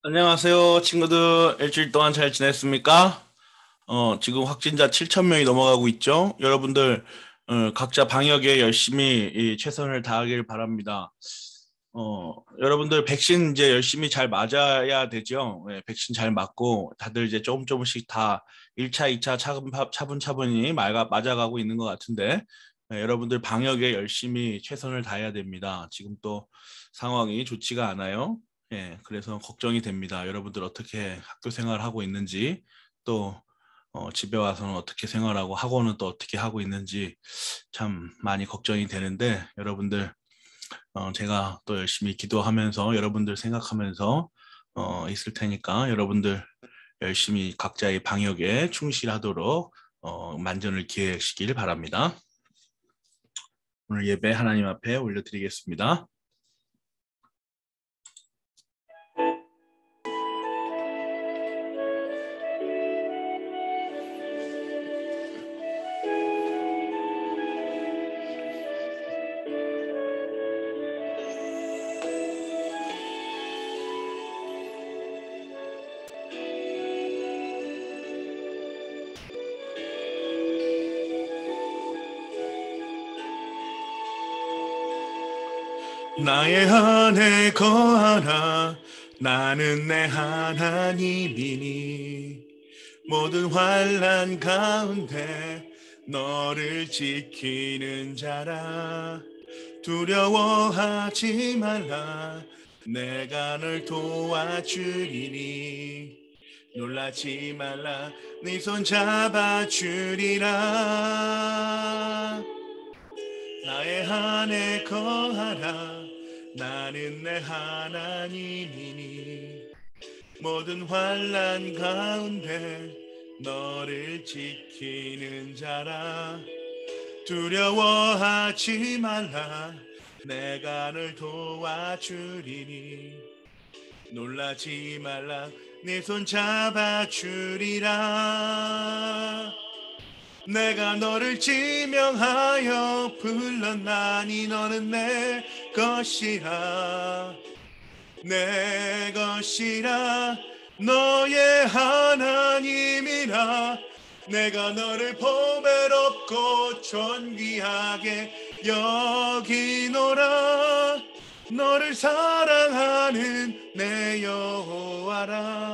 안녕하세요, 친구들. 일주일 동안 잘 지냈습니까? 지금 확진자 7천 명이 넘어가고 있죠. 여러분들, 각자 방역에 열심히 최선을 다하길 바랍니다. 여러분들 백신 이제 열심히 잘 맞아야 되죠. 예, 백신 잘 맞고 다들 이제 조금 조금씩 다 1차, 2차 차분차분히 맞아가고 있는 것 같은데, 여러분들 방역에 열심히 최선을 다해야 됩니다. 지금 또 상황이 좋지가 않아요. 예, 그래서 걱정이 됩니다. 여러분들 어떻게 학교 생활하고 있는지, 또 집에 와서는 어떻게 생활하고 학원은 또 어떻게 하고 있는지 참 많이 걱정이 되는데, 여러분들 제가 또 열심히 기도하면서 여러분들 생각하면서 있을 테니까 여러분들 열심히 각자의 방역에 충실하도록 만전을 기하시길 바랍니다. 오늘 예배 하나님 앞에 올려드리겠습니다. 나의 안에 거하라. 나는 내 하나님이니 모든 환난 가운데 너를 지키는 자라. 두려워하지 말라. 내가 널 도와주리니 놀라지 말라. 네 손 잡아주리라. 나의 안에 거하라. 나는 내 하나님이니 모든 환난 가운데 너를 지키는 자라. 두려워하지 말라. 내가 널 도와주리니 놀라지 말라. 네 손 잡아주리라. 내가 너를 지명하여 불렀나니 너는 내 것이라. 내 것이라. 너의 하나님이라. 내가 너를 보배롭고 존귀하게 여기노라. 너를 사랑하는 내 여호와라.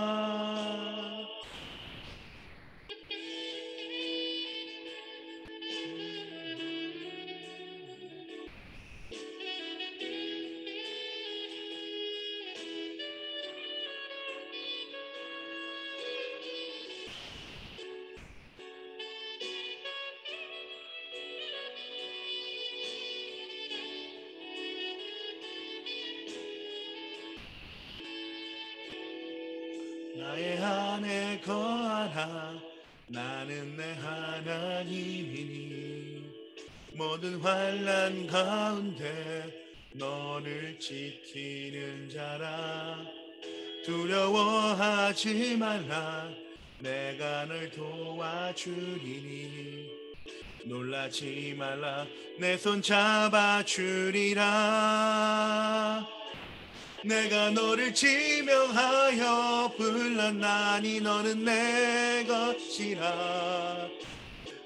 나의 안에 거하라. 나는 내 하나님이니 모든 환난 가운데 너를 지키는 자라. 두려워하지 말라. 내가 널 도와주리니 놀라지 말라. 내 손 잡아주리라. 내가 너를 지명하여 불렀나니 너는 내 것이라.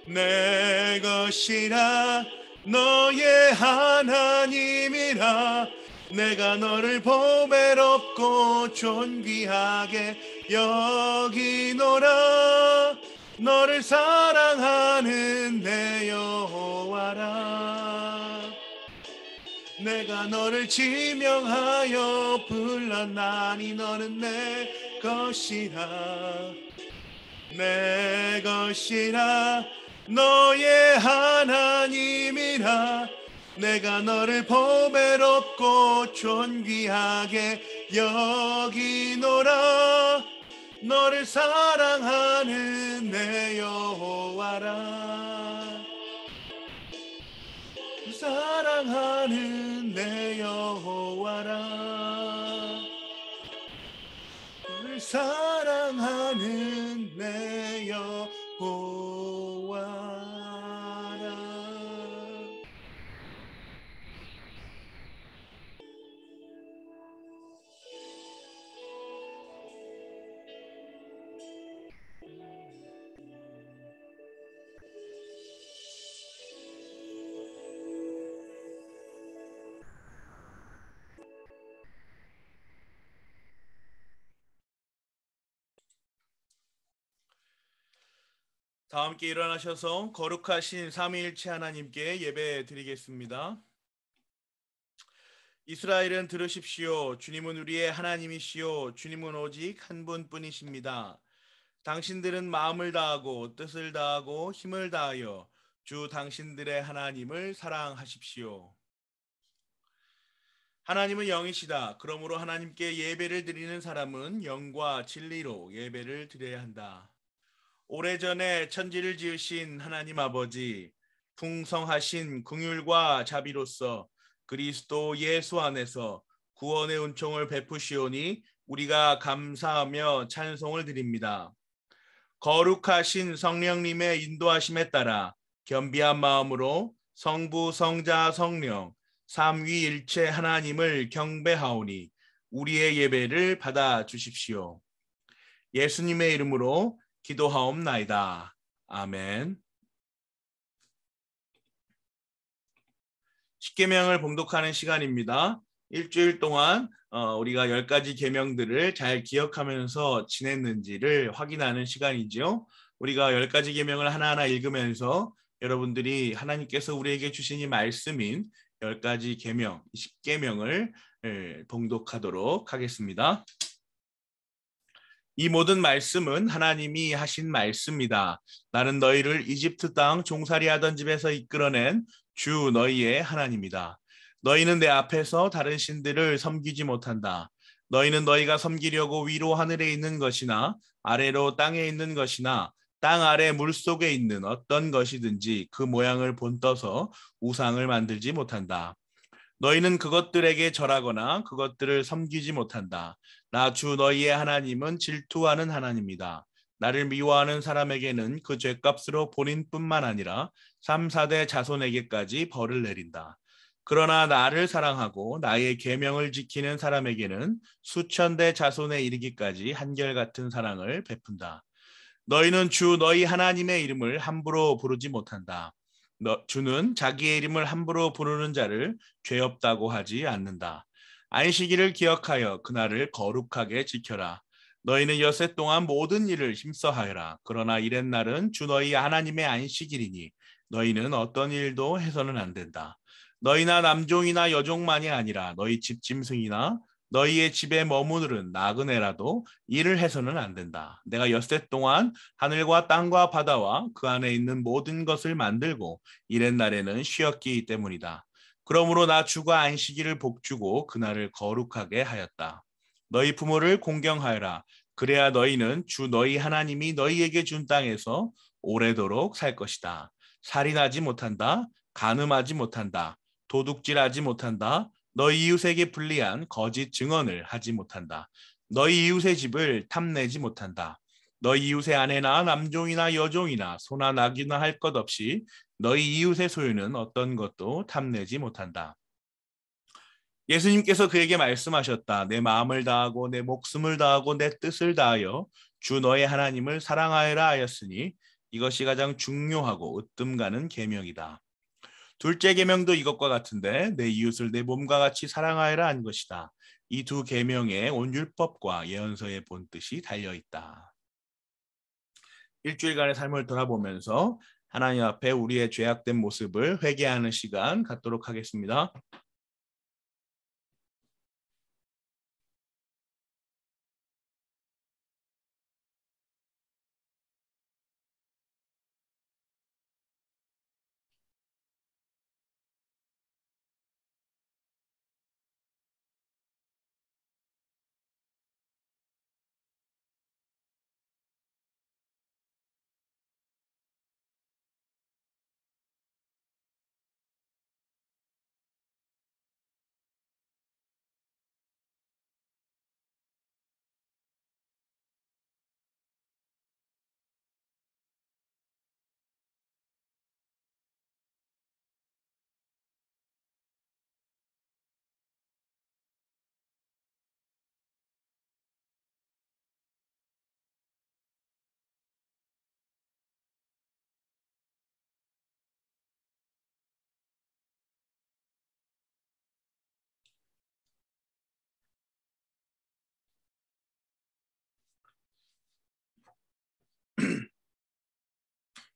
내 것이라. 너의 하나님이라. 내가 너를 보배롭고 존귀하게 여기노라. 너를 사랑하는 내 여호와라. 내가 너를 지명하여 불렀나니 너는 내 것이라. 내 것이라. 너의 하나님이라. 내가 너를 보배롭고 존귀하게 여기노라. 너를 사랑하는 내 여호와라. 사랑하는 내 여호와라. 너를 사랑하는 내 여호와라. 다 함께 일어나셔서 거룩하신 삼위일체 하나님께 예배 드리겠습니다. 이스라엘은 들으십시오. 주님은 우리의 하나님이시요. 주님은 오직 한 분뿐이십니다. 당신들은 마음을 다하고 뜻을 다하고 힘을 다하여 주 당신들의 하나님을 사랑하십시오. 하나님은 영이시다. 그러므로 하나님께 예배를 드리는 사람은 영과 진리로 예배를 드려야 한다. 오래전에 천지를 지으신 하나님 아버지, 풍성하신 긍휼과 자비로서 그리스도 예수 안에서 구원의 은총을 베푸시오니 우리가 감사하며 찬송을 드립니다. 거룩하신 성령님의 인도하심에 따라 겸비한 마음으로 성부, 성자, 성령, 삼위일체 하나님을 경배하오니 우리의 예배를 받아 주십시오. 예수님의 이름으로 기도하옵나이다. 아멘. 십계명을 봉독하는 시간입니다. 일주일 동안 우리가 10가지 계명들을 잘 기억하면서 지냈는지를 확인하는 시간이죠. 우리가 10가지 계명을 하나하나 읽으면서 여러분들이 하나님께서 우리에게 주신 이 말씀인 10가지 계명, 10계명을 봉독하도록 하겠습니다. 이 모든 말씀은 하나님이 하신 말씀이다. 나는 너희를 이집트 땅 종살이하던 집에서 이끌어낸 주 너희의 하나님이다. 너희는 내 앞에서 다른 신들을 섬기지 못한다. 너희는 너희가 섬기려고 위로 하늘에 있는 것이나 아래로 땅에 있는 것이나 땅 아래 물속에 있는 어떤 것이든지 그 모양을 본떠서 우상을 만들지 못한다. 너희는 그것들에게 절하거나 그것들을 섬기지 못한다. 나 주 너희의 하나님은 질투하는 하나님이다. 나를 미워하는 사람에게는 그 죄값으로 본인뿐만 아니라 3, 4대 자손에게까지 벌을 내린다. 그러나 나를 사랑하고 나의 계명을 지키는 사람에게는 수천 대 자손에 이르기까지 한결같은 사랑을 베푼다. 너희는 주 너희 하나님의 이름을 함부로 부르지 못한다. 주는 자기의 이름을 함부로 부르는 자를 죄 없다고 하지 않는다. 안식일을 기억하여 그날을 거룩하게 지켜라. 너희는 여섯 동안 모든 일을 힘써 하여라. 그러나 이렛 날은 주 너희 하나님의 안식일이니 너희는 어떤 일도 해서는 안 된다. 너희나 남종이나 여종만이 아니라 너희 집 짐승이나 너희의 집에 머무르는 나그네라도 일을 해서는 안 된다. 내가 엿새 동안 하늘과 땅과 바다와 그 안에 있는 모든 것을 만들고 이렛 날에는 쉬었기 때문이다. 그러므로 나 주가 안식일을 복주고 그날을 거룩하게 하였다. 너희 부모를 공경하여라. 그래야 너희는 주 너희 하나님이 너희에게 준 땅에서 오래도록 살 것이다. 살인하지 못한다. 간음하지 못한다. 도둑질하지 못한다. 너희 이웃에게 불리한 거짓 증언을 하지 못한다. 너희 이웃의 집을 탐내지 못한다. 너희 이웃의 아내나 남종이나 여종이나 소나 낙이나 할 것 없이 너희 이웃의 소유는 어떤 것도 탐내지 못한다. 예수님께서 그에게 말씀하셨다. 내 마음을 다하고 내 목숨을 다하고 내 뜻을 다하여 주 너의 하나님을 사랑하여라 하였으니 이것이 가장 중요하고 으뜸 가는 계명이다. 둘째 계명도 이것과 같은데 내 이웃을 내 몸과 같이 사랑하여라 한 것이다. 이 두 계명에 온 율법과 예언서의 본뜻이 달려 있다. 일주일간의 삶을 돌아보면서 하나님 앞에 우리의 죄악된 모습을 회개하는 시간 갖도록 하겠습니다.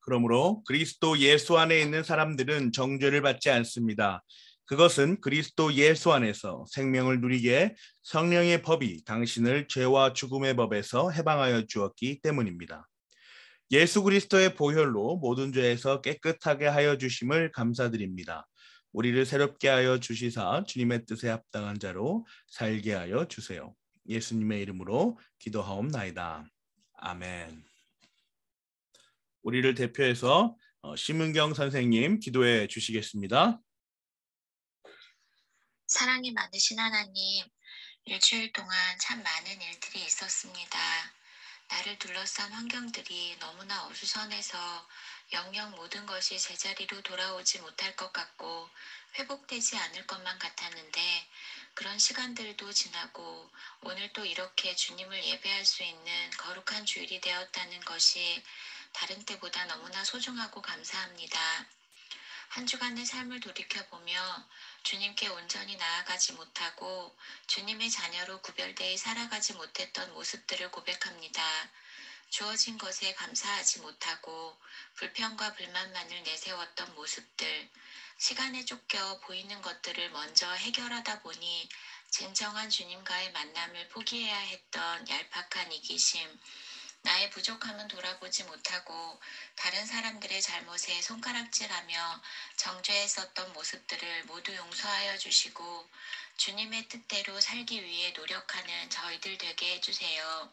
그러므로 그리스도 예수 안에 있는 사람들은 정죄를 받지 않습니다. 그것은 그리스도 예수 안에서 생명을 누리게 성령의 법이 당신을 죄와 죽음의 법에서 해방하여 주었기 때문입니다. 예수 그리스도의 보혈로 모든 죄에서 깨끗하게 하여 주심을 감사드립니다. 우리를 새롭게 하여 주시사 주님의 뜻에 합당한 자로 살게 하여 주세요. 예수님의 이름으로 기도하옵나이다. 아멘. 우리를 대표해서 심은경 선생님 기도해 주시겠습니다. 사랑이 많으신 하나님, 일주일 동안 참 많은 일들이 있었습니다. 나를 둘러싼 환경들이 너무나 어수선해서 영영 모든 것이 제자리로 돌아오지 못할 것 같고 회복되지 않을 것만 같았는데 그런 시간들도 지나고 오늘 또 이렇게 주님을 예배할 수 있는 거룩한 주일이 되었다는 것이 다른 때보다 너무나 소중하고 감사합니다. 한 주간의 삶을 돌이켜보며 주님께 온전히 나아가지 못하고 주님의 자녀로 구별되어 살아가지 못했던 모습들을 고백합니다. 주어진 것에 감사하지 못하고 불평과 불만만을 내세웠던 모습들, 시간에 쫓겨 보이는 것들을 먼저 해결하다 보니 진정한 주님과의 만남을 포기해야 했던 얄팍한 이기심, 나의 부족함은 돌아보지 못하고 다른 사람들의 잘못에 손가락질하며 정죄했었던 모습들을 모두 용서하여 주시고 주님의 뜻대로 살기 위해 노력하는 저희들 되게 해주세요.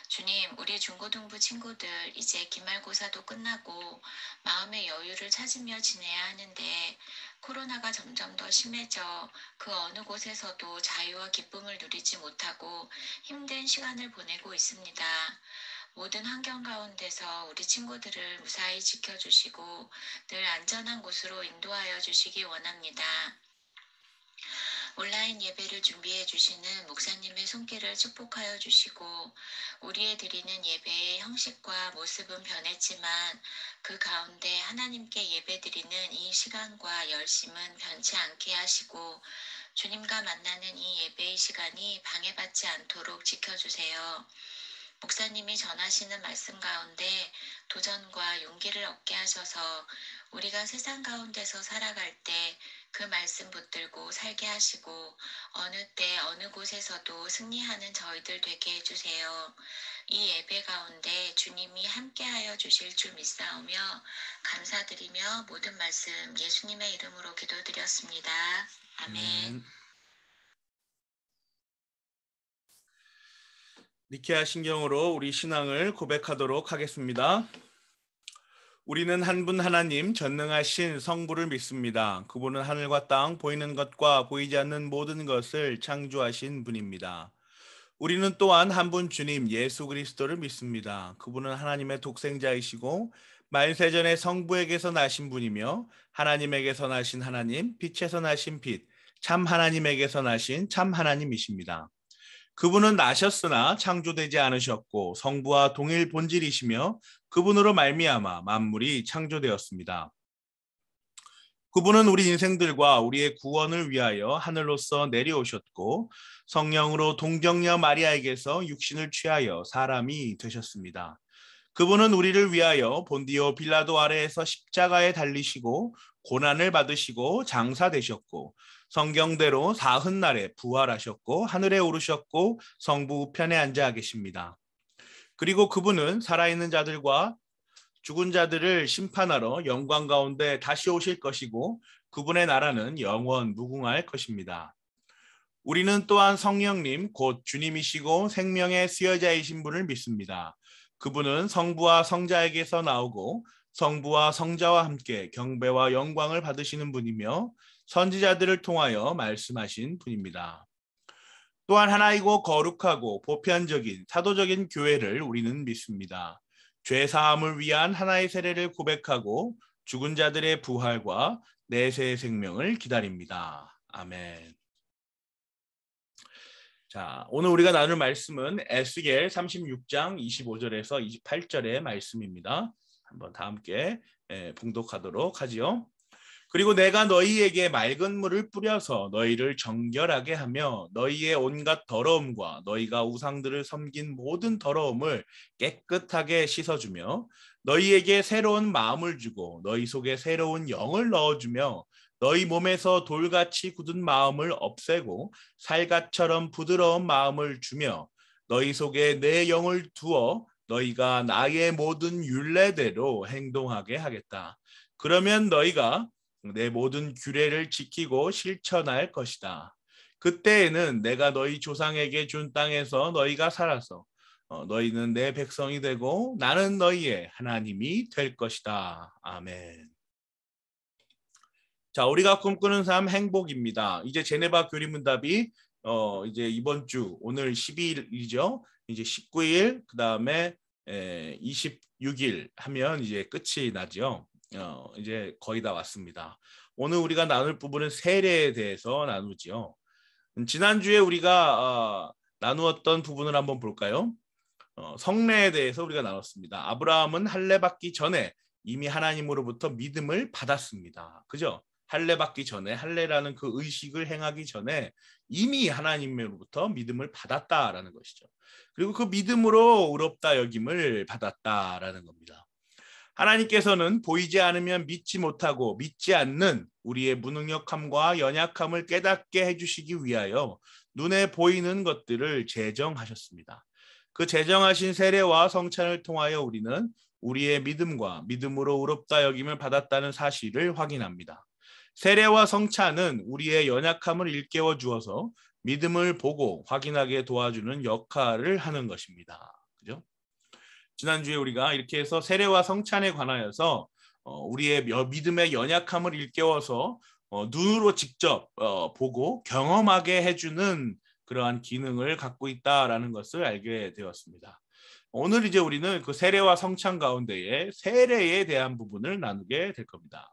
주님, 우리 중고등부 친구들 이제 기말고사도 끝나고 마음의 여유를 찾으며 지내야 하는데 코로나가 점점 더 심해져 그 어느 곳에서도 자유와 기쁨을 누리지 못하고 힘든 시간을 보내고 있습니다. 모든 환경 가운데서 우리 친구들을 무사히 지켜주시고 늘 안전한 곳으로 인도하여 주시기 원합니다. 온라인 예배를 준비해 주시는 목사님의 손길을 축복하여 주시고 우리의 드리는 예배의 형식과 모습은 변했지만 그 가운데 하나님께 예배 드리는 이 시간과 열심은 변치 않게 하시고 주님과 만나는 이 예배의 시간이 방해받지 않도록 지켜주세요. 목사님이 전하시는 말씀 가운데 도전과 용기를 얻게 하셔서 우리가 세상 가운데서 살아갈 때 그 말씀 붙들고 살게 하시고 어느 때 어느 곳에서도 승리하는 저희들 되게 해주세요. 이 예배 가운데 주님이 함께하여 주실 줄 믿사오며 감사드리며 모든 말씀 예수님의 이름으로 기도드렸습니다. 아멘. 니케아 신경으로 우리 신앙을 고백하도록 하겠습니다. 우리는 한 분 하나님 전능하신 성부를 믿습니다. 그분은 하늘과 땅 보이는 것과 보이지 않는 모든 것을 창조하신 분입니다. 우리는 또한 한 분 주님 예수 그리스도를 믿습니다. 그분은 하나님의 독생자이시고 만세전에 성부에게서 나신 분이며 하나님에게서 나신 하나님, 빛에서 나신 빛, 참 하나님에게서 나신 참 하나님이십니다. 그분은 나셨으나 창조되지 않으셨고 성부와 동일 본질이시며 그분으로 말미암아 만물이 창조되었습니다. 그분은 우리 인생들과 우리의 구원을 위하여 하늘로서 내려오셨고 성령으로 동정녀 마리아에게서 육신을 취하여 사람이 되셨습니다. 그분은 우리를 위하여 본디오 빌라도 아래에서 십자가에 달리시고 고난을 받으시고 장사되셨고 성경대로 사흔날에 부활하셨고 하늘에 오르셨고 성부 우편에 앉아 계십니다. 그리고 그분은 살아있는 자들과 죽은 자들을 심판하러 영광 가운데 다시 오실 것이고 그분의 나라는 영원 무궁할 것입니다. 우리는 또한 성령님 곧 주님이시고 생명의 수여자이신 분을 믿습니다. 그분은 성부와 성자에게서 나오고 성부와 성자와 함께 경배와 영광을 받으시는 분이며 선지자들을 통하여 말씀하신 분입니다. 또한 하나이고 거룩하고 보편적인 사도적인 교회를 우리는 믿습니다. 죄 사함을 위한 하나의 세례를 고백하고 죽은 자들의 부활과 내세의 생명을 기다립니다. 아멘. 자, 오늘 우리가 나눌 말씀은 에스겔 36장 25절에서 28절의 말씀입니다. 한번 다 함께 봉독하도록 하지요. 그리고 내가 너희에게 맑은 물을 뿌려서 너희를 정결하게 하며 너희의 온갖 더러움과 너희가 우상들을 섬긴 모든 더러움을 깨끗하게 씻어주며 너희에게 새로운 마음을 주고 너희 속에 새로운 영을 넣어주며 너희 몸에서 돌같이 굳은 마음을 없애고 살갗처럼 부드러운 마음을 주며 너희 속에 내 영을 두어 너희가 나의 모든 율례대로 행동하게 하겠다. 그러면 너희가 내 모든 규례를 지키고 실천할 것이다. 그때에는 내가 너희 조상에게 준 땅에서 너희가 살아서 너희는 내 백성이 되고 나는 너희의 하나님이 될 것이다. 아멘. 자, 우리가 꿈꾸는 삶 행복입니다. 이제 제네바 교리문답이 이제 이번 주 오늘 12일이죠. 이제 19일 그다음에 26일 하면 이제 끝이 나죠. 이제 거의 다 왔습니다. 오늘 우리가 나눌 부분은 세례에 대해서 나누지요. 지난주에 우리가 나누었던 부분을 한번 볼까요? 성례에 대해서 우리가 나눴습니다. 아브라함은 할례 받기 전에 이미 하나님으로부터 믿음을 받았습니다. 그죠? 할례 받기 전에, 할례라는 그 의식을 행하기 전에 이미 하나님으로부터 믿음을 받았다라는 것이죠. 그리고 그 믿음으로 의롭다 여김을 받았다라는 겁니다. 하나님께서는 보이지 않으면 믿지 못하고 믿지 않는 우리의 무능력함과 연약함을 깨닫게 해주시기 위하여 눈에 보이는 것들을 제정하셨습니다. 그 제정하신 세례와 성찬을 통하여 우리는 우리의 믿음과 믿음으로 의롭다 여김을 받았다는 사실을 확인합니다. 세례와 성찬은 우리의 연약함을 일깨워 주어서 믿음을 보고 확인하게 도와주는 역할을 하는 것입니다. 그죠? 지난주에 우리가 이렇게 해서 세례와 성찬에 관하여서 우리의 믿음의 연약함을 일깨워서 눈으로 직접 보고 경험하게 해주는 그러한 기능을 갖고 있다라는 것을 알게 되었습니다. 오늘 이제 우리는 그 세례와 성찬 가운데에 세례에 대한 부분을 나누게 될 겁니다.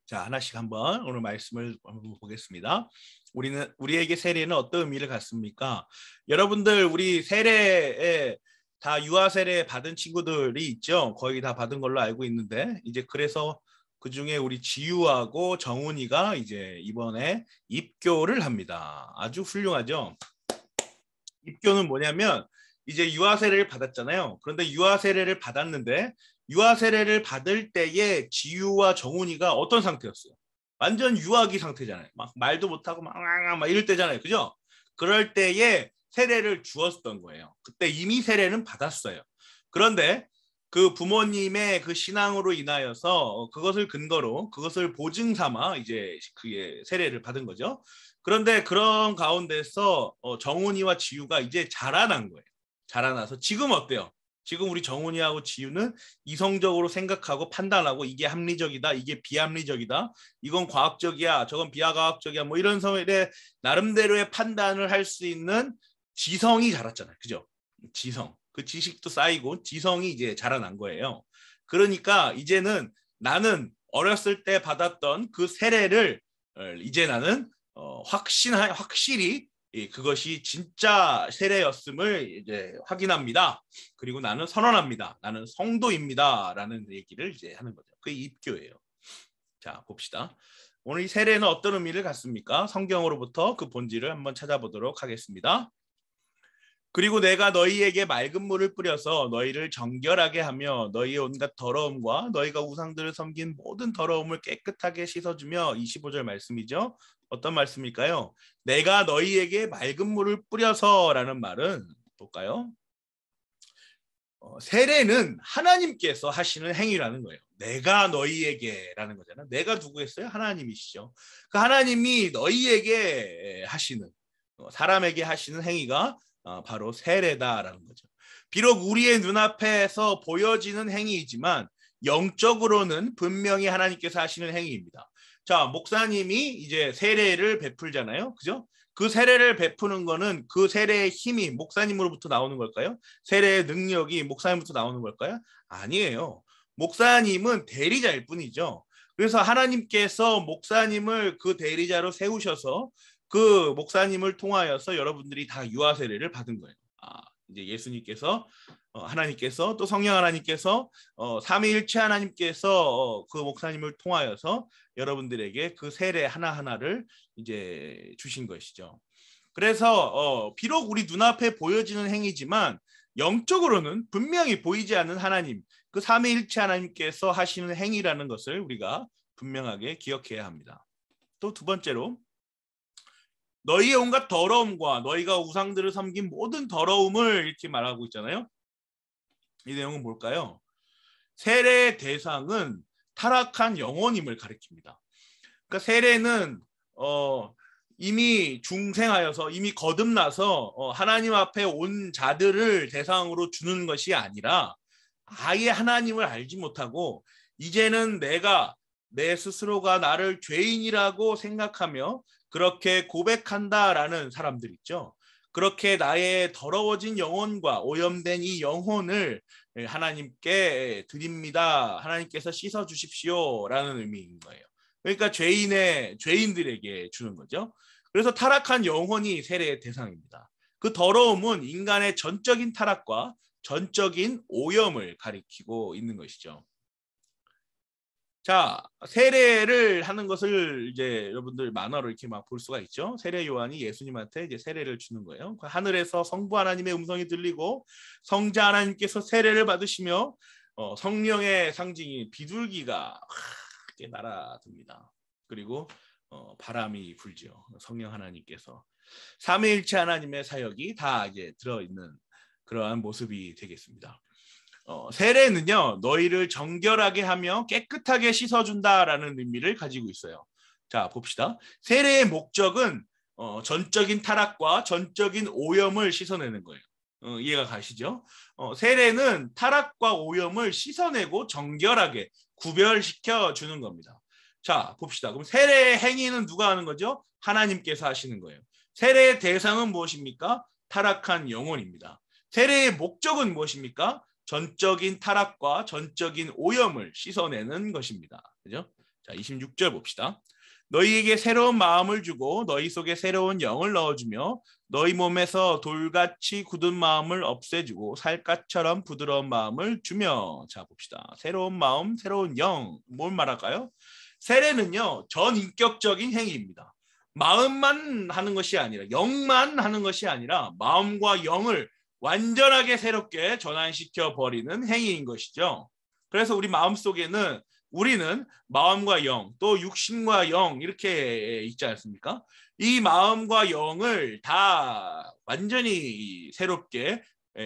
자, 하나씩 한번 오늘 말씀을 한번 보겠습니다. 우리에게 세례는 어떤 의미를 갖습니까? 여러분들 우리 세례에 다 유아 세례 받은 친구들이 있죠. 거의 다 받은 걸로 알고 있는데 이제 그래서 그 중에 우리 지유하고 정훈이가 이제 이번에 입교를 합니다. 아주 훌륭하죠. 입교는 뭐냐면 이제 유아 세례를 받았잖아요. 그런데 유아 세례를 받았는데 유아 세례를 받을 때에 지유와 정훈이가 어떤 상태였어요? 완전 유아기 상태잖아요. 막 말도 못하고 막 이럴 때잖아요. 그죠? 그럴 때에 세례를 주었던 거예요. 그때 이미 세례는 받았어요. 그런데 그 부모님의 그 신앙으로 인하여서 그것을 근거로 그것을 보증 삼아 이제 그의 세례를 받은 거죠. 그런데 그런 가운데서 정훈이와 지유가 이제 자라난 거예요. 자라나서 지금 어때요? 지금 우리 정훈이하고 지유는 이성적으로 생각하고 판단하고 이게 합리적이다, 이게 비합리적이다, 이건 과학적이야, 저건 비과학적이야, 뭐 이런 성에 나름대로의 판단을 할 수 있는 지성이 자랐잖아요. 그죠? 지성. 그 지식도 쌓이고 지성이 이제 자라난 거예요. 그러니까 이제는 나는 어렸을 때 받았던 그 세례를 이제 나는 확실히 그것이 진짜 세례였음을 이제 확인합니다. 그리고 나는 선언합니다. 나는 성도입니다라는 얘기를 이제 하는 거죠. 그게 입교예요. 자, 봅시다. 오늘 이 세례는 어떤 의미를 갖습니까? 성경으로부터 그 본질을 한번 찾아보도록 하겠습니다. 그리고 내가 너희에게 맑은 물을 뿌려서 너희를 정결하게 하며 너희의 온갖 더러움과 너희가 우상들을 섬긴 모든 더러움을 깨끗하게 씻어주며 25절 말씀이죠. 어떤 말씀일까요? 내가 너희에게 맑은 물을 뿌려서라는 말은 볼까요? 세례는 하나님께서 하시는 행위라는 거예요. 내가 너희에게라는 거잖아요. 내가 누구겠어요? 하나님이시죠. 그 하나님이 너희에게 하시는 사람에게 하시는 행위가 바로 세례다라는 거죠. 비록 우리의 눈앞에서 보여지는 행위이지만 영적으로는 분명히 하나님께서 하시는 행위입니다. 자, 목사님이 이제 세례를 베풀잖아요. 그죠? 그 세례를 베푸는 거는 그 세례의 힘이 목사님으로부터 나오는 걸까요? 세례의 능력이 목사님부터 나오는 걸까요? 아니에요. 목사님은 대리자일 뿐이죠. 그래서 하나님께서 목사님을 그 대리자로 세우셔서 그 목사님을 통하여서 여러분들이 다 유아 세례를 받은 거예요. 이제 예수님께서 하나님께서 또 성령 하나님께서 삼위일체 하나님께서 그 목사님을 통하여서 여러분들에게 그 세례 하나하나를 이제 주신 것이죠. 그래서 비록 우리 눈앞에 보여지는 행위지만 영적으로는 분명히 보이지 않는 하나님, 그 삼위일체 하나님께서 하시는 행위라는 것을 우리가 분명하게 기억해야 합니다. 또 두 번째로 너희의 온갖 더러움과 너희가 우상들을 섬긴 모든 더러움을 이렇게 말하고 있잖아요. 이 내용은 뭘까요? 세례의 대상은 타락한 영혼임을 가리킵니다. 그러니까 세례는 이미 중생하여서 이미 거듭나서 하나님 앞에 온 자들을 대상으로 주는 것이 아니라 아예 하나님을 알지 못하고 이제는 내가 내 스스로가 나를 죄인이라고 생각하며 그렇게 고백한다라는 사람들 있죠. 그렇게 나의 더러워진 영혼과 오염된 이 영혼을 하나님께 드립니다. 하나님께서 씻어 주십시오라는 의미인 거예요. 그러니까 죄인들에게 주는 거죠. 그래서 타락한 영혼이 세례의 대상입니다. 그 더러움은 인간의 전적인 타락과 전적인 오염을 가리키고 있는 것이죠. 자, 세례를 하는 것을 이제 여러분들 만화로 이렇게 막 볼 수가 있죠. 세례 요한이 예수님한테 이제 세례를 주는 거예요. 하늘에서 성부 하나님의 음성이 들리고 성자 하나님께서 세례를 받으시며 성령의 상징인 비둘기가 이렇게 날아듭니다. 그리고 바람이 불죠. 성령 하나님께서 삼위일체 하나님의 사역이 다 이제 들어있는 그러한 모습이 되겠습니다. 세례는요, 너희를 정결하게 하며 깨끗하게 씻어준다라는 의미를 가지고 있어요. 자, 봅시다. 세례의 목적은 전적인 타락과 전적인 오염을 씻어내는 거예요. 이해가 가시죠? 세례는 타락과 오염을 씻어내고 정결하게 구별시켜 주는 겁니다. 자, 봅시다. 그럼 세례의 행위는 누가 하는 거죠? 하나님께서 하시는 거예요. 세례의 대상은 무엇입니까? 타락한 영혼입니다. 세례의 목적은 무엇입니까? 전적인 타락과 전적인 오염을 씻어내는 것입니다. 그죠? 자, 26절 봅시다. 너희에게 새로운 마음을 주고 너희 속에 새로운 영을 넣어주며 너희 몸에서 돌같이 굳은 마음을 없애주고 살갗처럼 부드러운 마음을 주며. 자, 봅시다. 새로운 마음, 새로운 영. 뭘 말할까요? 세례는요, 전인격적인 행위입니다. 마음만 하는 것이 아니라, 영만 하는 것이 아니라 마음과 영을 완전하게 새롭게 전환시켜 버리는 행위인 것이죠. 그래서 우리 마음속에는 우리는 마음과 영, 또 육신과 영 이렇게 있지 않습니까? 이 마음과 영을 다 완전히 새롭게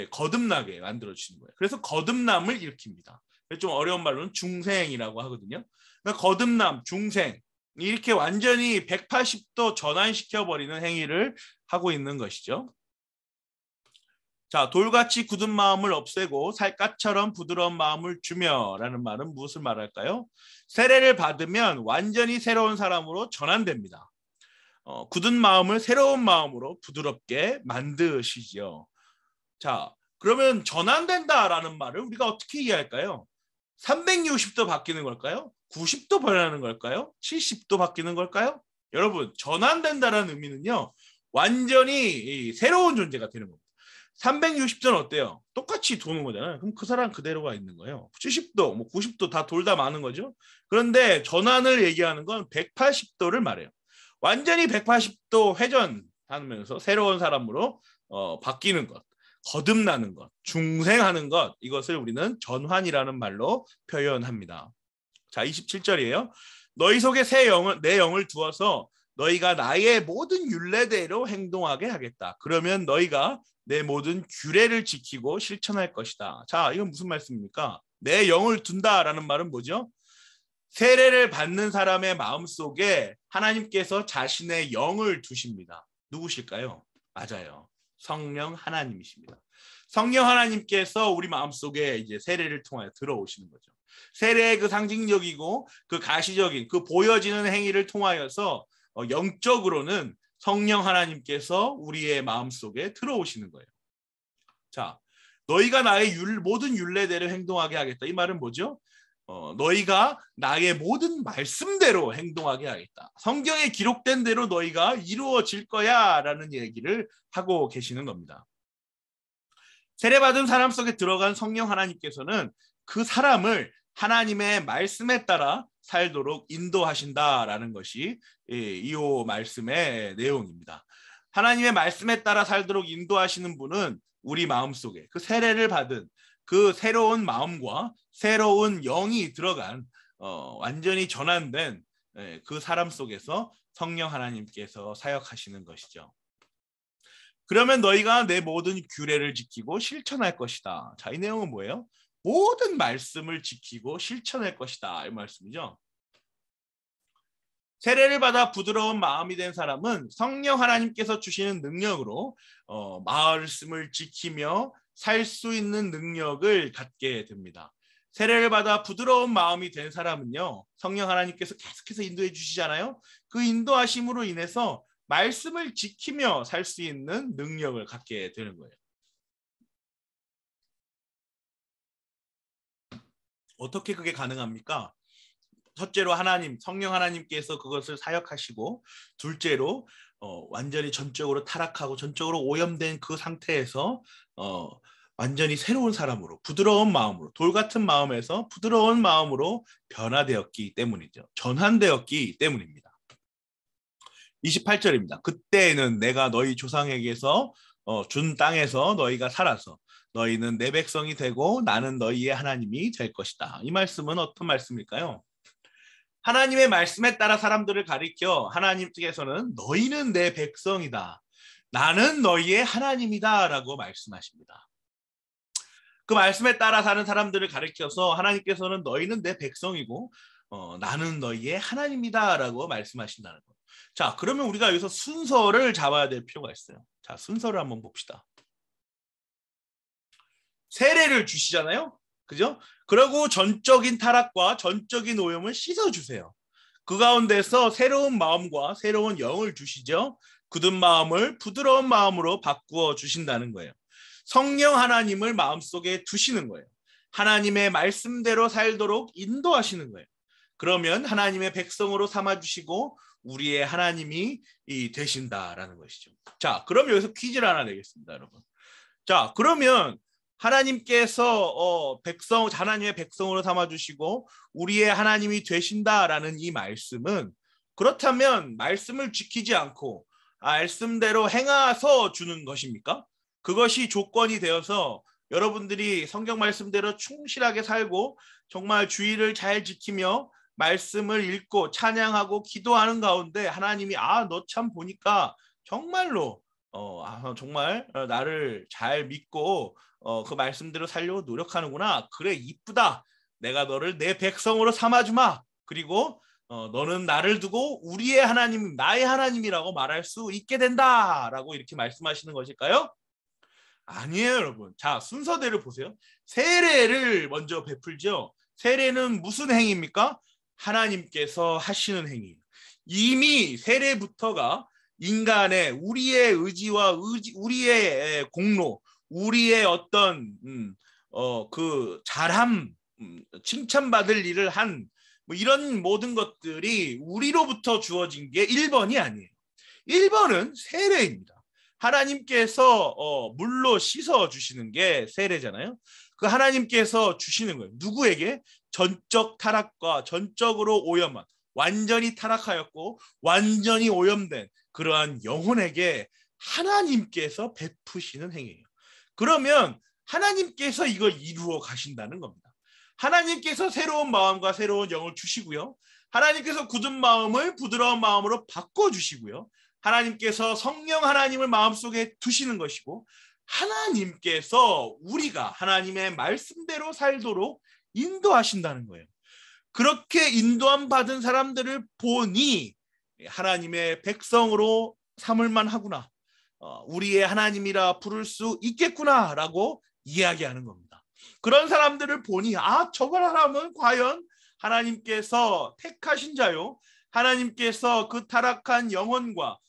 거듭나게 만들어주시는 거예요. 그래서 거듭남을 일으킵니다. 좀 어려운 말로는 중생이라고 하거든요. 그러니까 거듭남, 중생 이렇게 완전히 180도 전환시켜버리는 행위를 하고 있는 것이죠. 자, 돌같이 굳은 마음을 없애고 살갗처럼 부드러운 마음을 주며 라는 말은 무엇을 말할까요? 세례를 받으면 완전히 새로운 사람으로 전환됩니다. 굳은 마음을 새로운 마음으로 부드럽게 만드시죠. 자, 그러면 전환된다라는 말을 우리가 어떻게 이해할까요? 360도 바뀌는 걸까요? 90도 변하는 걸까요? 70도 바뀌는 걸까요? 여러분, 전환된다라는 의미는요, 완전히 새로운 존재가 되는 겁니다. 360도는 어때요? 똑같이 도는 거잖아요. 그럼 그 사람 그대로가 있는 거예요. 70도, 뭐 90도 다 돌다 마는 거죠. 그런데 전환을 얘기하는 건 180도를 말해요. 완전히 180도 회전하면서 새로운 사람으로 바뀌는 것, 거듭나는 것, 중생하는 것, 이것을 우리는 전환이라는 말로 표현합니다. 자, 27절이에요. 너희 속에 내 영을 두어서 너희가 나의 모든 율례대로 행동하게 하겠다. 그러면 너희가 내 모든 규례를 지키고 실천할 것이다. 자, 이건 무슨 말씀입니까? 내 영을 둔다라는 말은 뭐죠? 세례를 받는 사람의 마음속에 하나님께서 자신의 영을 두십니다. 누구실까요? 맞아요. 성령 하나님이십니다. 성령 하나님께서 우리 마음속에 이제 세례를 통하여 들어오시는 거죠. 세례의 그 상징적이고 그 가시적인 그 보여지는 행위를 통하여서 영적으로는 성령 하나님께서 우리의 마음속에 들어오시는 거예요. 자, 너희가 나의 모든 율례대로 행동하게 하겠다. 이 말은 뭐죠? 너희가 나의 모든 말씀대로 행동하게 하겠다. 성경에 기록된 대로 너희가 이루어질 거야 라는 얘기를 하고 계시는 겁니다. 세례받은 사람 속에 들어간 성령 하나님께서는 그 사람을 하나님의 말씀에 따라 살도록 인도하신다라는 것이 이 말씀의 내용입니다. 하나님의 말씀에 따라 살도록 인도하시는 분은 우리 마음속에 그 세례를 받은 그 새로운 마음과 새로운 영이 들어간 완전히 전환된 그 사람 속에서 성령 하나님께서 사역하시는 것이죠. 그러면 너희가 내 모든 규례를 지키고 실천할 것이다. 자, 이 내용은 뭐예요? 모든 말씀을 지키고 실천할 것이다. 이 말씀이죠. 세례를 받아 부드러운 마음이 된 사람은 성령 하나님께서 주시는 능력으로 말씀을 지키며 살 수 있는 능력을 갖게 됩니다. 세례를 받아 부드러운 마음이 된 사람은요, 성령 하나님께서 계속해서 인도해 주시잖아요. 그 인도하심으로 인해서 말씀을 지키며 살 수 있는 능력을 갖게 되는 거예요. 어떻게 그게 가능합니까? 첫째로 하나님, 성령 하나님께서 그것을 사역하시고, 둘째로 완전히 전적으로 타락하고 전적으로 오염된 그 상태에서 완전히 새로운 사람으로, 부드러운 마음으로, 돌 같은 마음에서 부드러운 마음으로 변화되었기 때문이죠. 전환되었기 때문입니다. 28절입니다. 그때에는 내가 너희 조상에게서 준 땅에서 너희가 살아서 너희는 내 백성이 되고 나는 너희의 하나님이 될 것이다. 이 말씀은 어떤 말씀일까요? 하나님의 말씀에 따라 사람들을 가리켜 하나님께서는 너희는 내 백성이다. 나는 너희의 하나님이다 라고 말씀하십니다. 그 말씀에 따라 사는 사람들을 가리켜서 하나님께서는 너희는 내 백성이고 나는 너희의 하나님이다 라고 말씀하신다는 것. 자, 그러면 우리가 여기서 순서를 잡아야 될 필요가 있어요. 자, 순서를 한번 봅시다. 세례를 주시잖아요. 그죠? 그리고 전적인 타락과 전적인 오염을 씻어주세요. 그 가운데서 새로운 마음과 새로운 영을 주시죠. 굳은 마음을 부드러운 마음으로 바꾸어 주신다는 거예요. 성령 하나님을 마음속에 두시는 거예요. 하나님의 말씀대로 살도록 인도하시는 거예요. 그러면 하나님의 백성으로 삼아주시고 우리의 하나님이 되신다라는 것이죠. 자, 그럼 여기서 퀴즈를 하나 내겠습니다, 여러분. 자, 그러면 하나님께서 하나님의 백성으로 삼아주시고 우리의 하나님이 되신다라는 이 말씀은, 그렇다면 말씀을 지키지 않고 말씀대로 행하서 주는 것입니까? 그것이 조건이 되어서 여러분들이 성경 말씀대로 충실하게 살고 정말 주의를 잘 지키며 말씀을 읽고 찬양하고 기도하는 가운데 하나님이 너 참 보니까 정말로 정말 나를 잘 믿고 그 말씀대로 살려고 노력하는구나. 그래, 이쁘다. 내가 너를 내 백성으로 삼아주마. 그리고 너는 나를 두고 우리의 하나님, 나의 하나님이라고 말할 수 있게 된다라고 이렇게 말씀하시는 것일까요? 아니에요, 여러분. 자, 순서대로 보세요. 세례를 먼저 베풀죠. 세례는 무슨 행위입니까? 하나님께서 하시는 행위예요. 이미 세례부터가 인간의 우리의 의지와 우리의 공로, 우리의 어떤 그 잘함, 칭찬받을 일을 한 뭐 이런 모든 것들이 우리로부터 주어진 게 1번이 아니에요. 1번은 세례입니다. 하나님께서 물로 씻어 주시는 게 세례잖아요. 그 하나님께서 주시는 거예요. 누구에게? 전적 타락과 전적으로 오염한, 완전히 타락하였고 완전히 오염된 그러한 영혼에게 하나님께서 베푸시는 행위예요. 그러면 하나님께서 이걸 이루어 가신다는 겁니다. 하나님께서 새로운 마음과 새로운 영을 주시고요. 하나님께서 굳은 마음을 부드러운 마음으로 바꿔주시고요. 하나님께서 성령 하나님을 마음속에 두시는 것이고, 하나님께서 우리가 하나님의 말씀대로 살도록 인도하신다는 거예요. 그렇게 인도함 받은 사람들을 보니 하나님의 백성으로 삼을만 하구나, 우리의 하나님이라 부를 수 있겠구나라고 이야기하는 겁니다. 그런 사람들을 보니 저 사람은 과연 하나님께서 택하신 자요, 하나님께서 그 타락한 영혼과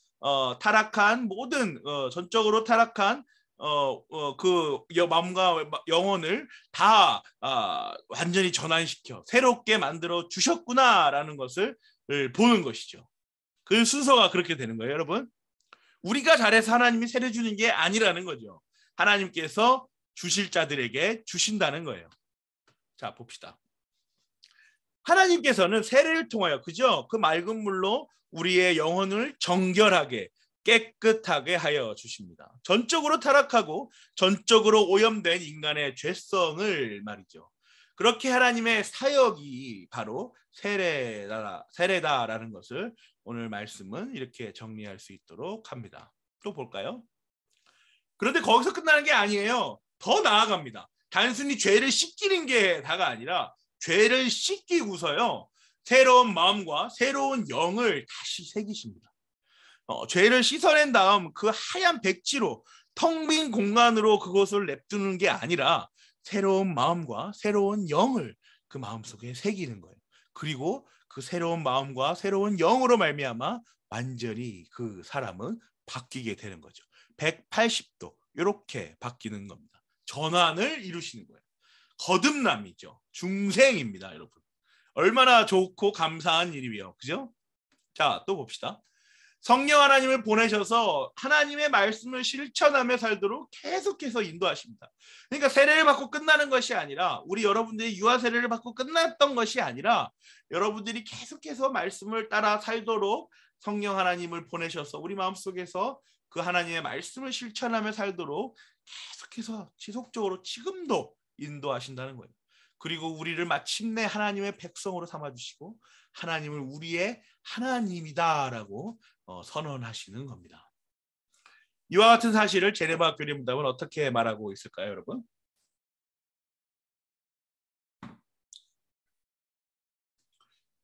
타락한 모든 전적으로 타락한 그 마음과 영혼을 다 완전히 전환시켜 새롭게 만들어 주셨구나라는 것을 보는 것이죠. 그 순서가 그렇게 되는 거예요, 여러분. 우리가 잘해서 하나님이 세례 주는 게 아니라는 거죠. 하나님께서 주실 자들에게 주신다는 거예요. 자, 봅시다. 하나님께서는 세례를 통하여, 그죠? 그 맑은 물로 우리의 영혼을 정결하게 깨끗하게 하여 주십니다. 전적으로 타락하고 전적으로 오염된 인간의 죄성을 그렇게 하나님의 사역이 바로 세례다라는 것을 오늘 말씀은 이렇게 정리할 수 있도록 합니다. 또 볼까요? 그런데 거기서 끝나는 게 아니에요. 더 나아갑니다. 단순히 죄를 씻기는 게 다가 아니라 죄를 씻기고서요. 새로운 마음과 새로운 영을 다시 새기십니다. 죄를 씻어낸 다음 그 하얀 백지로 텅 빈 공간으로 그것을 냅두는 게 아니라 새로운 마음과 새로운 영을 그 마음속에 새기는 거예요. 그리고 그 새로운 마음과 새로운 영으로 말미암아 완전히 그 사람은 바뀌게 되는 거죠. 180도 이렇게 바뀌는 겁니다. 전환을 이루시는 거예요. 거듭남이죠. 중생입니다, 여러분. 얼마나 좋고 감사한 일이에요. 그죠? 자, 또 봅시다. 성령 하나님을 보내셔서 하나님의 말씀을 실천하며 살도록 계속해서 인도하십니다. 그러니까 세례를 받고 끝나는 것이 아니라 우리 여러분들이 유아 세례를 받고 끝났던 것이 아니라 여러분들이 계속해서 말씀을 따라 살도록 성령 하나님을 보내셔서 우리 마음속에서 그 하나님의 말씀을 실천하며 살도록 계속해서 지속적으로 지금도 인도하신다는 거예요. 그리고 우리를 마침내 하나님의 백성으로 삼아주시고 하나님을 우리의 하나님이다라고 선언하시는 겁니다. 이와 같은 사실을 제네바 교리문답은 어떻게 말하고 있을까요, 여러분?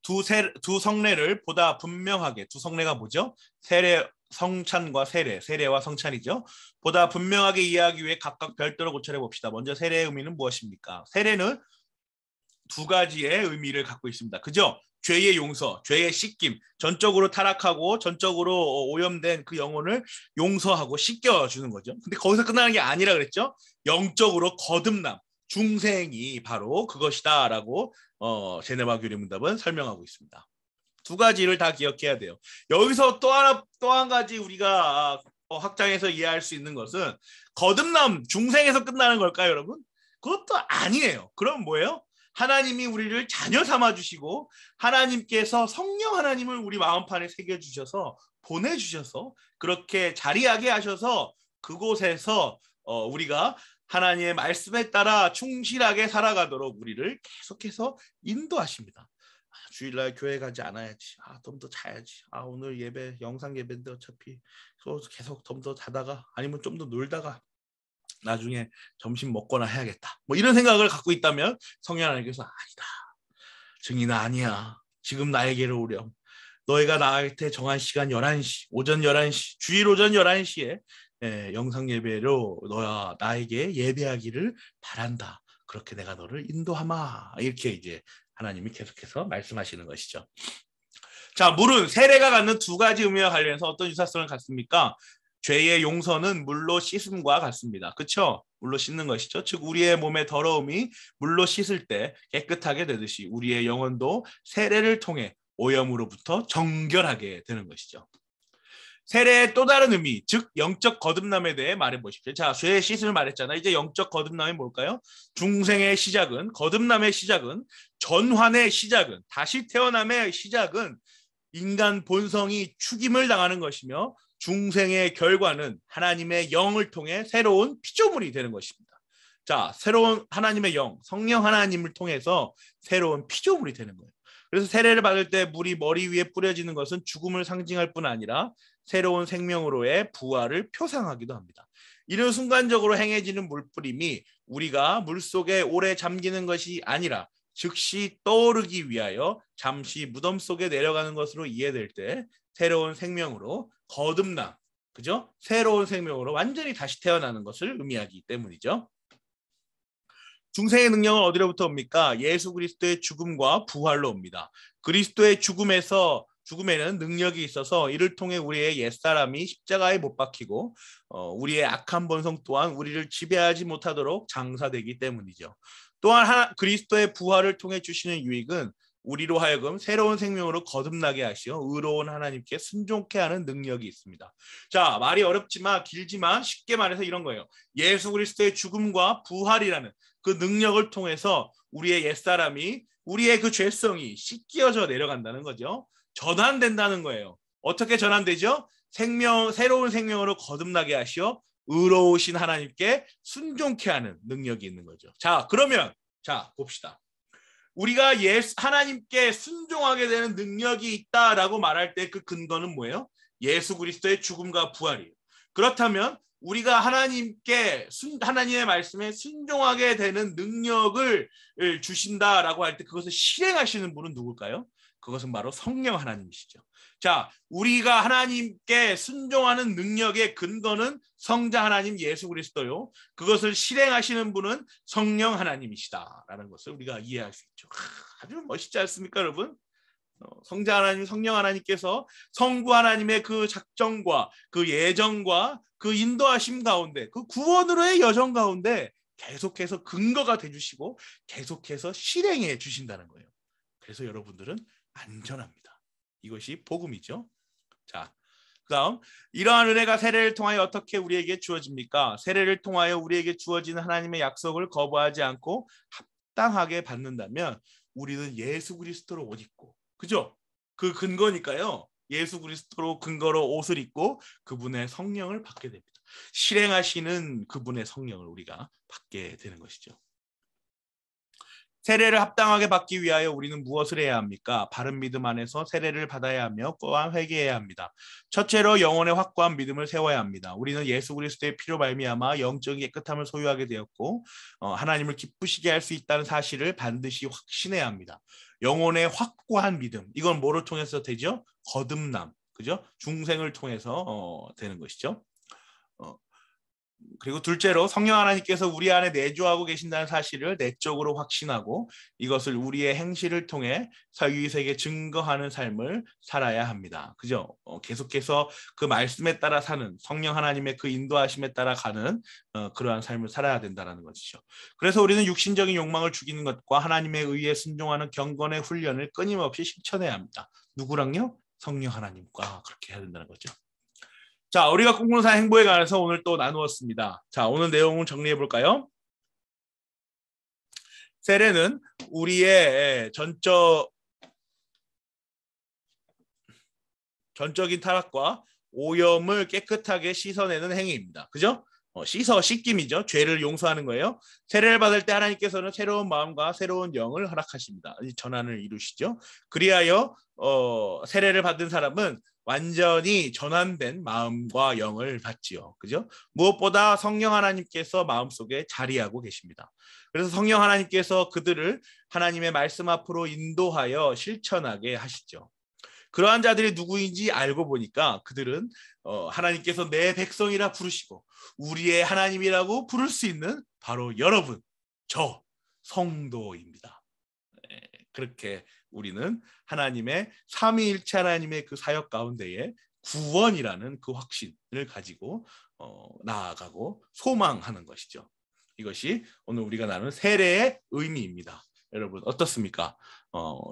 두 성례를 보다 분명하게, 두 성례가 뭐죠? 세례, 성찬과 세례와 성찬이죠. 보다 분명하게 이해하기 위해 각각 별도로 고찰해 봅시다. 먼저 세례의 의미는 무엇입니까? 세례는 두 가지의 의미를 갖고 있습니다. 그죠? 죄의 용서, 죄의 씻김, 전적으로 타락하고 전적으로 오염된 그 영혼을 용서하고 씻겨주는 거죠. 근데 거기서 끝나는 게 아니라 그랬죠. 영적으로 거듭남, 중생이 바로 그것이다라고 제네바 교리문답은 설명하고 있습니다. 두 가지를 다 기억해야 돼요. 여기서 또 한 가지 우리가 확장해서 이해할 수 있는 것은 거듭남, 중생에서 끝나는 걸까요, 여러분? 그것도 아니에요. 그럼 뭐예요? 하나님이 우리를 자녀 삼아주시고 하나님께서 성령 하나님을 우리 마음판에 새겨주셔서 보내주셔서 그렇게 자리하게 하셔서 그곳에서 우리가 하나님의 말씀에 따라 충실하게 살아가도록 우리를 계속해서 인도하십니다. 주일날 교회 가지 않아야지. 좀 더 자야지. 오늘 예배 영상 예배인데 어차피 계속 좀 더 자다가 아니면 좀 더 놀다가 나중에 점심 먹거나 해야겠다. 뭐 이런 생각을 갖고 있다면 성령 하나님께서 아니다. 증인아 아니야. 지금 나에게로 오렴. 너희가 나한테 정한 시간 11시, 오전 11시, 주일 오전 11시에 영상 예배로 너야 나에게 예배하기를 바란다. 그렇게 내가 너를 인도하마. 이렇게 이제 하나님이 계속해서 말씀하시는 것이죠. 자, 물은 세례가 갖는 두 가지 의미와 관련해서 어떤 유사성을 갖습니까? 죄의 용서는 물로 씻음과 같습니다. 그렇죠? 물로 씻는 것이죠. 즉 우리의 몸의 더러움이 물로 씻을 때 깨끗하게 되듯이 우리의 영혼도 세례를 통해 오염으로부터 정결하게 되는 것이죠. 세례의 또 다른 의미, 즉 영적 거듭남에 대해 말해보십시오. 자, 죄의 씻음을 말했잖아. 이제 영적 거듭남이 뭘까요? 중생의 시작은, 거듭남의 시작은, 전환의 시작은, 다시 태어남의 시작은 인간 본성이 죽임을 당하는 것이며 중생의 결과는 하나님의 영을 통해 새로운 피조물이 되는 것입니다. 자, 새로운 하나님의 영, 성령 하나님을 통해서 새로운 피조물이 되는 거예요. 그래서 세례를 받을 때 물이 머리 위에 뿌려지는 것은 죽음을 상징할 뿐 아니라 새로운 생명으로의 부활을 표상하기도 합니다. 이런 순간적으로 행해지는 물뿌림이 우리가 물속에 오래 잠기는 것이 아니라 즉시 떠오르기 위하여 잠시 무덤 속에 내려가는 것으로 이해될 때 새로운 생명으로 거듭남, 그죠? 새로운 생명으로 완전히 다시 태어나는 것을 의미하기 때문이죠. 중생의 능력은 어디로부터 옵니까? 예수 그리스도의 죽음과 부활로 옵니다. 그리스도의 죽음에는 능력이 있어서 이를 통해 우리의 옛사람이 십자가에 못 박히고 우리의 악한 본성 또한 우리를 지배하지 못하도록 장사되기 때문이죠. 또한 그리스도의 부활을 통해 주시는 유익은 우리로 하여금 새로운 생명으로 거듭나게 하시어 의로운 하나님께 순종케 하는 능력이 있습니다. 자, 말이 어렵지만 길지만 쉽게 말해서 이런 거예요. 예수 그리스도의 죽음과 부활이라는 그 능력을 통해서 우리의 옛사람이 우리의 그 죄성이 씻겨져 내려간다는 거죠. 전환된다는 거예요. 어떻게 전환되죠? 새로운 생명으로 거듭나게 하시어 의로우신 하나님께 순종케 하는 능력이 있는 거죠. 자, 그러면 봅시다. 우리가 하나님께 순종하게 되는 능력이 있다라고 말할 때 그 근거는 뭐예요? 예수 그리스도의 죽음과 부활이에요. 그렇다면 우리가 하나님의 말씀에 순종하게 되는 능력을 주신다라고 할 때 그것을 실행하시는 분은 누굴까요? 그것은 바로 성령 하나님이시죠. 자, 우리가 하나님께 순종하는 능력의 근거는 성자 하나님 예수 그리스도요. 그것을 실행하시는 분은 성령 하나님이시다라는 것을 우리가 이해할 수 있죠. 아주 멋있지 않습니까, 여러분? 성자 하나님, 성령 하나님께서 성부 하나님의 그 작정과 그 예정과 그 인도하심 가운데, 그 구원으로의 여정 가운데 계속해서 근거가 돼주시고 계속해서 실행해 주신다는 거예요. 그래서 여러분들은 안전합니다. 이것이 복음이죠. 자, 그다음 이러한 은혜가 세례를 통하여 어떻게 우리에게 주어집니까? 세례를 통하여 우리에게 주어지는 하나님의 약속을 거부하지 않고 합당하게 받는다면 우리는 예수 그리스도로 옷 입고, 그죠? 그 근거니까요. 예수 그리스도로 근거로 옷을 입고 그분의 성령을 받게 됩니다. 실행하시는 그분의 성령을 우리가 받게 되는 것이죠. 세례를 합당하게 받기 위하여 우리는 무엇을 해야 합니까? 바른 믿음 안에서 세례를 받아야 하며 또한 회개해야 합니다. 첫째로 영혼의 확고한 믿음을 세워야 합니다. 우리는 예수 그리스도의 피로 말미암아 영적인 깨끗함을 소유하게 되었고 하나님을 기쁘시게 할 수 있다는 사실을 반드시 확신해야 합니다. 영혼의 확고한 믿음, 이건 뭐를 통해서 되죠? 거듭남, 그죠? 중생을 통해서 되는 것이죠. 그리고 둘째로 성령 하나님께서 우리 안에 내주하고 계신다는 사실을 내적으로 확신하고 이것을 우리의 행실을 통해 사유세계에 증거하는 삶을 살아야 합니다. 그죠? 계속해서 그 말씀에 따라 사는, 성령 하나님의 그 인도하심에 따라 가는 그러한 삶을 살아야 된다는 것이죠. 그래서 우리는 육신적인 욕망을 죽이는 것과 하나님의 의에 순종하는 경건의 훈련을 끊임없이 실천해야 합니다. 누구랑요? 성령 하나님과 그렇게 해야 된다는 거죠. 자, 우리가 꿈꾸는 삶 행보에 관해서 오늘 또 나누었습니다. 자, 오늘 내용을 정리해 볼까요? 세례는 우리의 전적인 타락과 오염을 깨끗하게 씻어내는 행위입니다. 그죠? 씻김이죠. 죄를 용서하는 거예요. 세례를 받을 때 하나님께서는 새로운 마음과 새로운 영을 허락하십니다. 전환을 이루시죠. 그리하여 세례를 받은 사람은 완전히 전환된 마음과 영을 받지요. 그죠? 무엇보다 성령 하나님께서 마음속에 자리하고 계십니다. 그래서 성령 하나님께서 그들을 하나님의 말씀 앞으로 인도하여 실천하게 하시죠. 그러한 자들이 누구인지 알고 보니까 그들은 하나님께서 내 백성이라 부르시고 우리의 하나님이라고 부를 수 있는 바로 여러분, 저 성도입니다. 그렇게 우리는 하나님의 삼위일체 하나님의 그 사역 가운데에 구원이라는 그 확신을 가지고 나아가고 소망하는 것이죠. 이것이 오늘 우리가 나누는 세례의 의미입니다. 여러분 어떻습니까?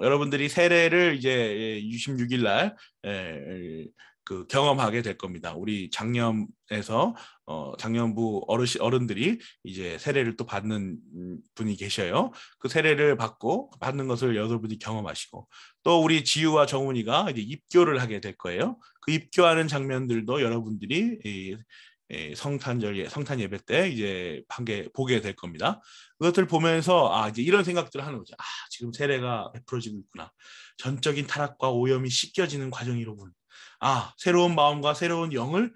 여러분들이 세례를 이제 26일 날 그 경험하게 될 겁니다. 우리 장년에서 장년부 어른들이 이제 세례를 또 받는 분이 계셔요. 그 세례를 받는 것을 여러분이 경험하시고 또 우리 지유와 정훈이가 이제 입교를 하게 될 거예요. 그 입교하는 장면들도 여러분들이 성탄 예배 때 이제 함께 보게 될 겁니다. 그것을 보면서 이제 이런 생각들을 하는 거죠. 지금 세례가 베풀어지고 있구나. 전적인 타락과 오염이 씻겨지는 과정이로군. 새로운 마음과 새로운 영을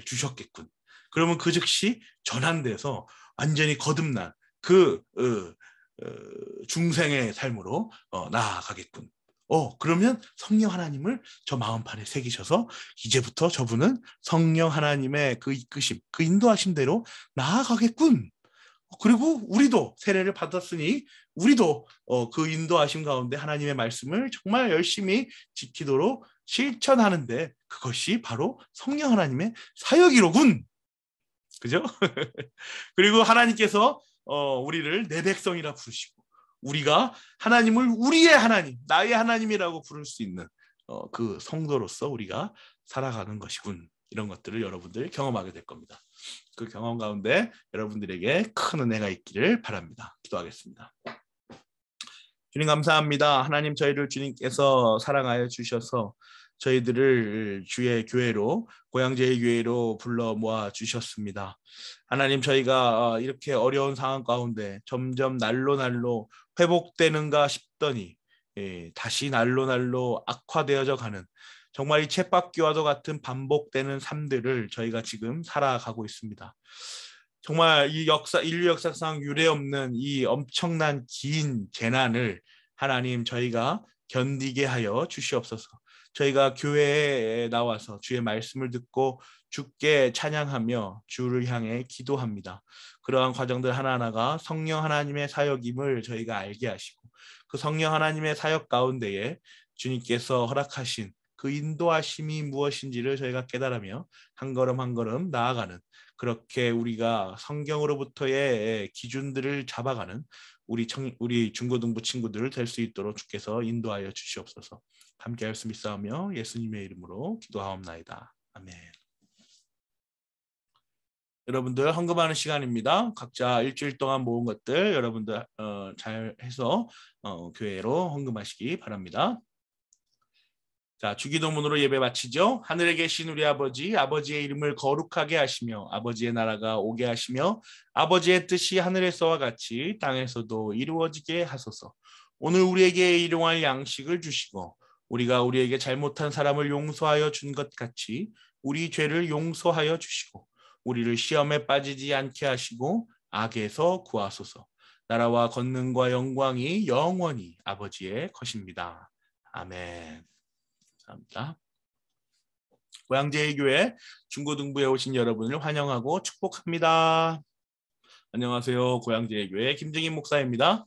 주셨겠군. 그러면 그 즉시 전환돼서 완전히 거듭난 그 중생의 삶으로 나아가겠군. 그러면 성령 하나님을 저 마음판에 새기셔서 이제부터 저분은 성령 하나님의 그 이끄심, 그 인도하심대로 나아가겠군. 그리고 우리도 세례를 받았으니 우리도 그 인도하심 가운데 하나님의 말씀을 정말 열심히 지키도록 실천하는데 그것이 바로 성령 하나님의 사역이로군. 그죠? 그리고 하나님께서 우리를 내 백성이라 부르시고 우리가 하나님을 우리의 하나님, 나의 하나님이라고 부를 수 있는 그 성도로서 우리가 살아가는 것이군. 이런 것들을 여러분들 경험하게 될 겁니다. 그 경험 가운데 여러분들에게 큰 은혜가 있기를 바랍니다. 기도하겠습니다. 주님 감사합니다. 하나님 저희를 주님께서 사랑하여 주셔서 저희들을 주의 교회로 고향제일 교회로 불러 모아 주셨습니다. 하나님 저희가 이렇게 어려운 상황 가운데 점점 날로 날로 회복되는가 싶더니 다시 날로 날로 악화되어져 가는 정말 이 쳇바퀴와도 같은 반복되는 삶들을 저희가 지금 살아가고 있습니다. 정말 이 인류 역사상 유례없는 이 엄청난 긴 재난을 하나님 저희가 견디게 하여 주시옵소서. 저희가 교회에 나와서 주의 말씀을 듣고 주께 찬양하며 주를 향해 기도합니다. 그러한 과정들 하나하나가 성령 하나님의 사역임을 저희가 알게 하시고 그 성령 하나님의 사역 가운데에 주님께서 허락하신 그 인도하심이 무엇인지를 저희가 깨달으며 한 걸음 한 걸음 나아가는 그렇게 우리가 성경으로부터의 기준들을 잡아가는 우리 중고등부 친구들 될 수 있도록 주께서 인도하여 주시옵소서. 함께 할 수 믿사오며 예수님의 이름으로 기도하옵나이다. 아멘. 여러분들 헌금하는 시간입니다. 각자 일주일 동안 모은 것들 여러분들 잘 해서 교회로 헌금하시기 바랍니다. 자, 주기도문으로 예배 마치죠. 하늘에 계신 우리 아버지, 아버지의 이름을 거룩하게 하시며 아버지의 나라가 오게 하시며 아버지의 뜻이 하늘에서와 같이 땅에서도 이루어지게 하소서. 오늘 우리에게 일용할 양식을 주시고 우리가 우리에게 잘못한 사람을 용서하여 준 것 같이 우리 죄를 용서하여 주시고 우리를 시험에 빠지지 않게 하시고 악에서 구하소서. 나라와 권능과 영광이 영원히 아버지의 것입니다. 아멘. 감사합니다. 고향제일교회 중고등부에 오신 여러분을 환영하고 축복합니다. 안녕하세요. 고향제일교회 김정인 목사입니다.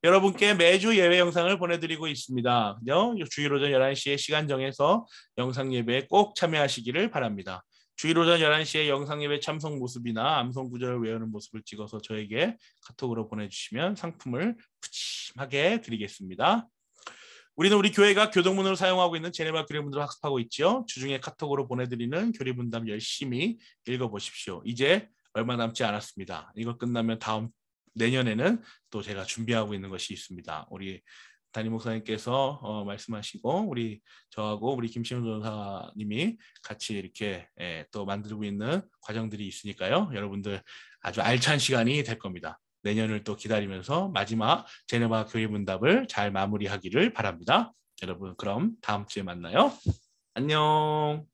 여러분께 매주 예배 영상을 보내드리고 있습니다. 주일 오전 11시에 시간 정해서 영상 예배에 꼭 참여하시기를 바랍니다. 주일 오전 11시에 영상 예배 참석 모습이나 암송 구절을 외우는 모습을 찍어서 저에게 카톡으로 보내주시면 상품을 푸짐하게 드리겠습니다. 우리는 우리 교회가 교동문으로 사용하고 있는 제네바 교리문들을 학습하고 있죠. 주중에 카톡으로 보내드리는 교리문답 열심히 읽어보십시오. 이제 얼마 남지 않았습니다. 이거 끝나면 내년에는 또 제가 준비하고 있는 것이 있습니다. 우리 담임 목사님께서 말씀하시고 저하고 우리 김시훈 전사님이 같이 이렇게 또 만들고 있는 과정들이 있으니까요. 여러분들 아주 알찬 시간이 될 겁니다. 내년을 또 기다리면서 마지막 제네바 교리문답을 잘 마무리하기를 바랍니다. 여러분 그럼 다음 주에 만나요. 안녕.